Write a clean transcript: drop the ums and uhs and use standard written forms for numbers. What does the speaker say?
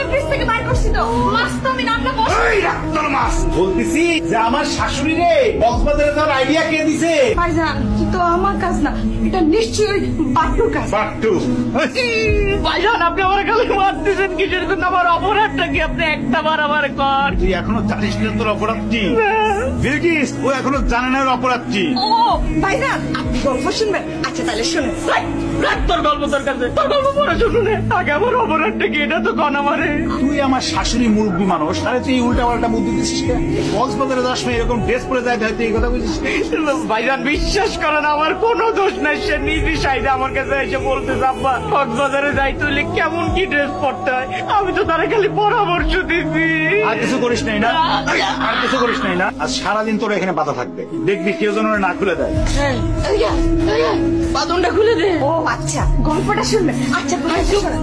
Showcase থেকে বাইর করছি তো মাছ তো আমি রান্না করছি। এই রাত্তর মাছ বলতেছি যে আমার শাশুড়ি রে কক্সবাজারে যাওয়ার আইডিয়া কে দিছে? ভাইজান তো আমার কাজ না, এটা নিশ্চয়ই বাট্টুর কাজ। বাট্টু ভাইজান আপনি আমার খালি মারতেছেন কিসের জন্য? আমার অপরাধটা কি? আপনি একটা বার আমার কর। তুই এখনো জানিস না তোর অপরাধ কি? বিলকিস ও এখনো জানে না ওর অপরাধ কি। ও ভাইজান আপনি গল্প শুনবেন? আচ্ছা তাহলে শুনুন। রাখ তোর গল্প তোর কাছে, তোর গল্প পরে শুনুন। আগে আমার অপরাধটা কি এটা তো কন আমারে। তুই আমার শাশুড়ি মুরব্বী মানুষ, তাহলে তুই উল্টা পাল্টা বুদ্ধি দিচ্ছিস কেন? কক্সবাজারে যাস না এরকম ড্রেস পরে যায় তুই এই কথা বুঝিস? ভাইজান বিশ্বাস করেন আমার কোনো দোষ নাই, সে নিজে সাইডে আমার কাছে এসে বলতেছে আব্বা কক্সবাজারে যাইতে হলে কেমন কি ড্রেস পরতে হয়। আমি তো তারা খালি পরামর্শ দিচ্ছি। আর কিছু করিস নাই না? আর কিছু করিস নাই না? আজ সারাদিন তোর এখানে বাধা থাকবে, দেখবি কেউ যেন ওরা না খুলে দেয়। বাদনটা খুলে দে। ও আচ্ছা গল্পটা শুনবেন। আচ্ছা ভাই শোনেন।